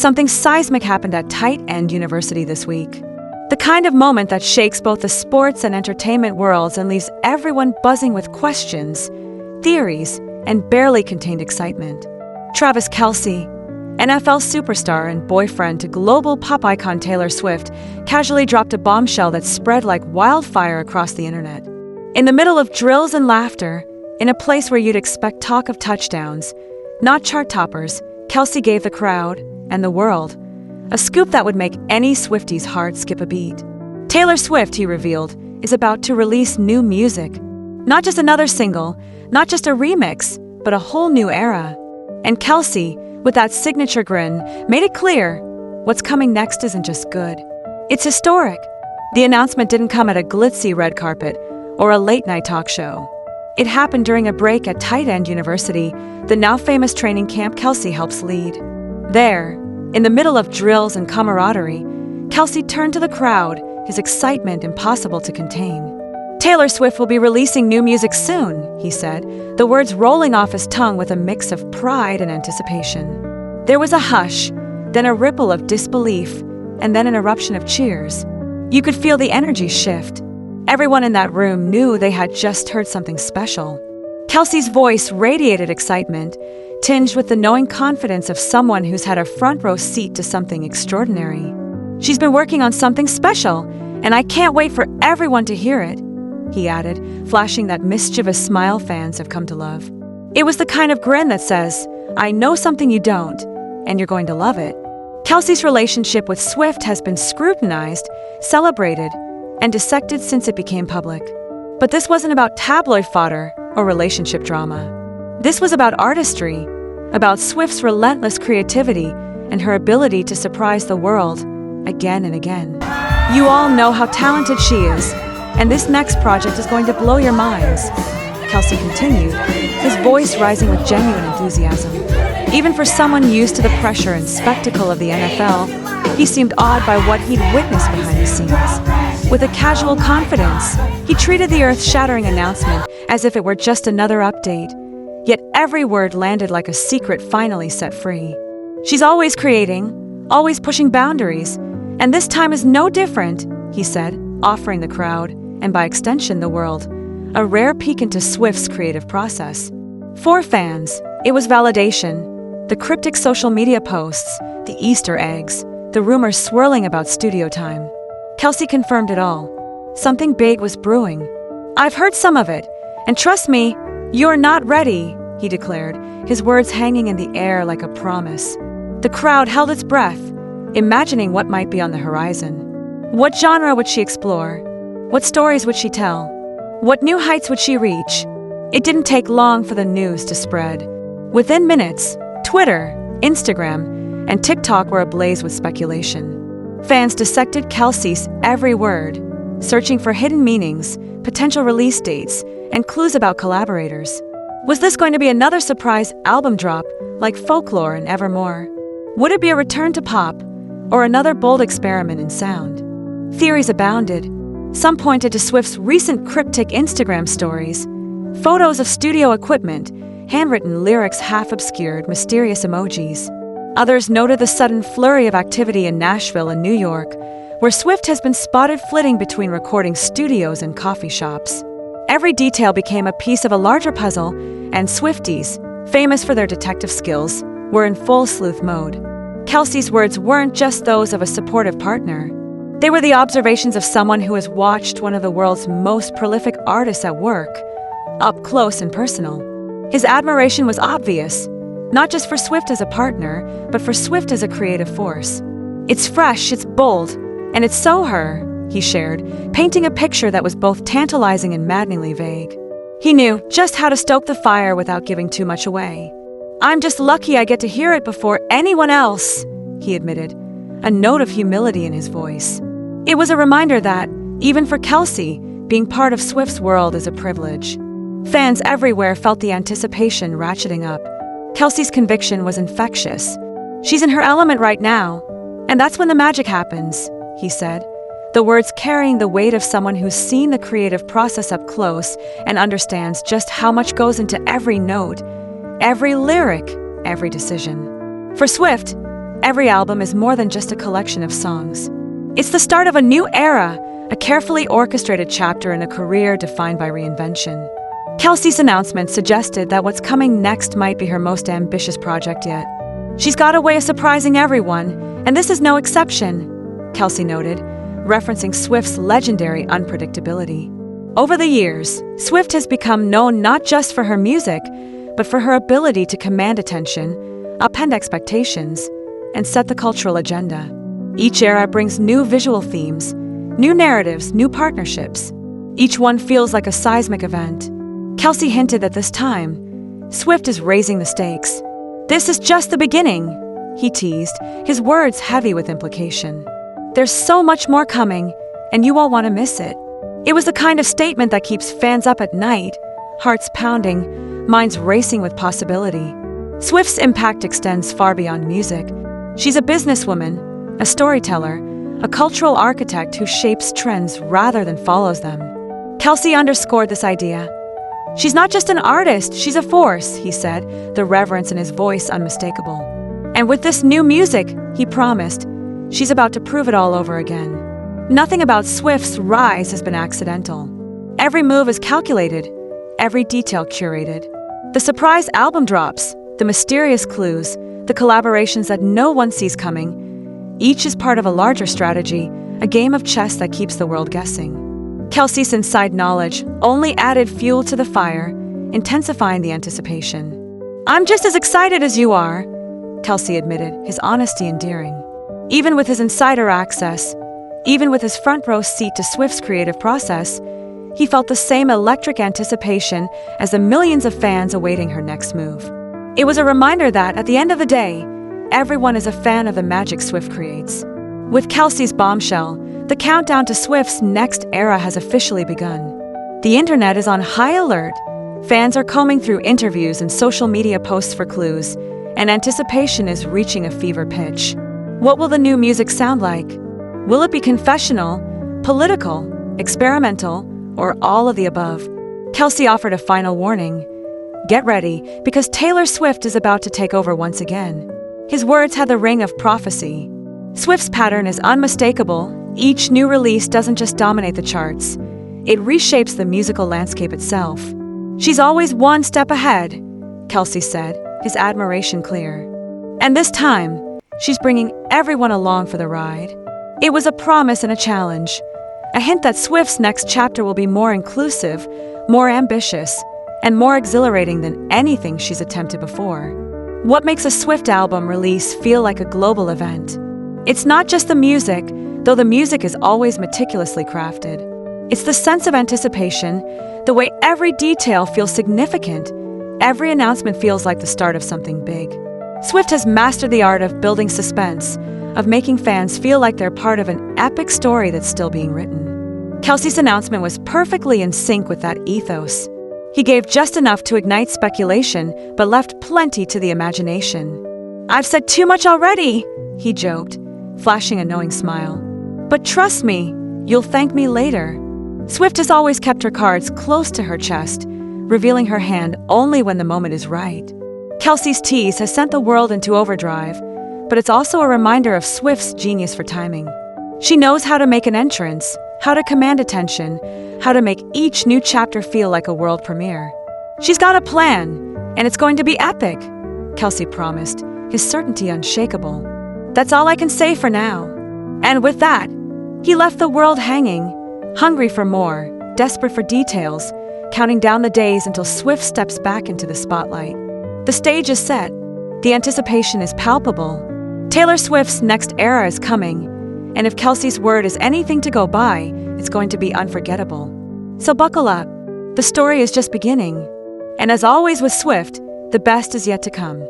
Something seismic happened at Tight End University this week. The kind of moment that shakes both the sports and entertainment worlds and leaves everyone buzzing with questions, theories, and barely contained excitement. Travis Kelce, NFL superstar and boyfriend to global pop icon Taylor Swift, casually dropped a bombshell that spread like wildfire across the internet. In the middle of drills and laughter, in a place where you'd expect talk of touchdowns, not chart toppers, Kelce gave the crowd, and the world, a scoop that would make any Swiftie's heart skip a beat. Taylor Swift, he revealed, is about to release new music. Not just another single, not just a remix, but a whole new era. And Kelce, with that signature grin, made it clear, what's coming next isn't just good. It's historic. The announcement didn't come at a glitzy red carpet or a late-night talk show. It happened during a break at Tight End University, the now-famous training camp Kelce helps lead. There, in the middle of drills and camaraderie, Kelce turned to the crowd, his excitement impossible to contain. "Taylor Swift will be releasing new music soon," he said, the words rolling off his tongue with a mix of pride and anticipation. There was a hush, then a ripple of disbelief, and then an eruption of cheers. You could feel the energy shift. Everyone in that room knew they had just heard something special. Kelce's voice radiated excitement, tinged with the knowing confidence of someone who's had a front-row seat to something extraordinary. "She's been working on something special, and I can't wait for everyone to hear it," he added, flashing that mischievous smile fans have come to love. It was the kind of grin that says, "I know something you don't, and you're going to love it." Kelce's relationship with Swift has been scrutinized, celebrated, and dissected since it became public. But this wasn't about tabloid fodder or relationship drama. This was about artistry, about Swift's relentless creativity and her ability to surprise the world again and again. "You all know how talented she is, and this next project is going to blow your minds," Kelce continued, his voice rising with genuine enthusiasm. Even for someone used to the pressure and spectacle of the NFL, he seemed awed by what he'd witnessed behind the scenes. With a casual confidence, he treated the earth-shattering announcement as if it were just another update, yet every word landed like a secret finally set free. "She's always creating, always pushing boundaries, and this time is no different," he said, offering the crowd, and by extension the world, a rare peek into Swift's creative process. For fans, it was validation. The cryptic social media posts, the Easter eggs, the rumors swirling about studio time. Kelce confirmed it all. Something big was brewing. "I've heard some of it, and trust me, you're not ready," he declared, his words hanging in the air like a promise. The crowd held its breath, imagining what might be on the horizon. What genre would she explore? What stories would she tell? What new heights would she reach? It didn't take long for the news to spread. Within minutes, Twitter, Instagram, and TikTok were ablaze with speculation. Fans dissected Kelce's every word, searching for hidden meanings, potential release dates, and clues about collaborators. Was this going to be another surprise album drop, like Folklore and Evermore? Would it be a return to pop, or another bold experiment in sound? Theories abounded. Some pointed to Swift's recent cryptic Instagram stories, photos of studio equipment, handwritten lyrics half-obscured, mysterious emojis. Others noted the sudden flurry of activity in Nashville and New York, where Swift has been spotted flitting between recording studios and coffee shops. Every detail became a piece of a larger puzzle, and Swifties, famous for their detective skills, were in full sleuth mode. Kelce's words weren't just those of a supportive partner. They were the observations of someone who has watched one of the world's most prolific artists at work, up close and personal. His admiration was obvious, not just for Swift as a partner, but for Swift as a creative force. "It's fresh, it's bold, and it's so her," he shared, painting a picture that was both tantalizing and maddeningly vague. He knew just how to stoke the fire without giving too much away. "I'm just lucky I get to hear it before anyone else," he admitted, a note of humility in his voice. It was a reminder that, even for Kelce, being part of Swift's world is a privilege. Fans everywhere felt the anticipation ratcheting up. Kelce's conviction was infectious. "She's in her element right now, and that's when the magic happens," he said, the words carrying the weight of someone who's seen the creative process up close and understands just how much goes into every note, every lyric, every decision. For Swift, Every album is more than just a collection of songs. It's the start of a new era, a carefully orchestrated chapter in a career defined by reinvention. Kelce's announcement suggested that what's coming next might be her most ambitious project yet. She's got a way of surprising everyone, and this is no exception, Kelce noted, referencing Swift's legendary unpredictability. Over the years, Swift has become known not just for her music, but for her ability to command attention, upend expectations, and set the cultural agenda. Each era brings new visual themes, new narratives, new partnerships. Each one feels like a seismic event. Kelce hinted that this time, Swift is raising the stakes. "This is just the beginning," he teased, his words heavy with implication. "There's so much more coming, and you won't want to miss it." It was the kind of statement that keeps fans up at night, hearts pounding, minds racing with possibility. Swift's impact extends far beyond music. She's a businesswoman, a storyteller, a cultural architect who shapes trends rather than follows them. Kelce underscored this idea. "She's not just an artist, she's a force," he said, the reverence in his voice unmistakable. And with this new music, he promised, she's about to prove it all over again. Nothing about Swift's rise has been accidental. Every move is calculated, every detail curated. The surprise album drops, the mysterious clues, the collaborations that no one sees coming, each is part of a larger strategy, a game of chess that keeps the world guessing. Kelce's inside knowledge only added fuel to the fire, intensifying the anticipation. "I'm just as excited as you are," Kelce admitted, his honesty endearing. Even with his insider access, even with his front row seat to Swift's creative process, he felt the same electric anticipation as the millions of fans awaiting her next move. It was a reminder that, at the end of the day, everyone is a fan of the magic Swift creates. With Kelce's bombshell, the countdown to Swift's next era has officially begun. The internet is on high alert. Fans are combing through interviews and social media posts for clues, and anticipation is reaching a fever pitch. What will the new music sound like? Will it be confessional, political, experimental, or all of the above? Kelce offered a final warning. "Get ready, because Taylor Swift is about to take over once again." His words had the ring of prophecy. Swift's pattern is unmistakable. Each new release doesn't just dominate the charts. It reshapes the musical landscape itself. "She's always one step ahead," Kelce said, his admiration clear. "And this time, she's bringing everyone along for the ride." It was a promise and a challenge, a hint that Swift's next chapter will be more inclusive, more ambitious, and more exhilarating than anything she's attempted before. What makes a Swift album release feel like a global event? It's not just the music, though the music is always meticulously crafted. It's the sense of anticipation, the way every detail feels significant, every announcement feels like the start of something big. Swift has mastered the art of building suspense, of making fans feel like they're part of an epic story that's still being written. Kelce's announcement was perfectly in sync with that ethos. He gave just enough to ignite speculation, but left plenty to the imagination. "I've said too much already," he joked, flashing a knowing smile. "But trust me, you'll thank me later." Swift has always kept her cards close to her chest, revealing her hand only when the moment is right. Kelce's tease has sent the world into overdrive, but it's also a reminder of Swift's genius for timing. She knows how to make an entrance, how to command attention, how to make each new chapter feel like a world premiere. "She's got a plan, and it's going to be epic," Kelce promised, his certainty unshakable. "That's all I can say for now." And with that, he left the world hanging, hungry for more, desperate for details, counting down the days until Swift steps back into the spotlight. The stage is set. The anticipation is palpable. Taylor Swift's next era is coming, and if Kelce's word is anything to go by, it's going to be unforgettable. So buckle up. The story is just beginning. And as always with Swift, the best is yet to come.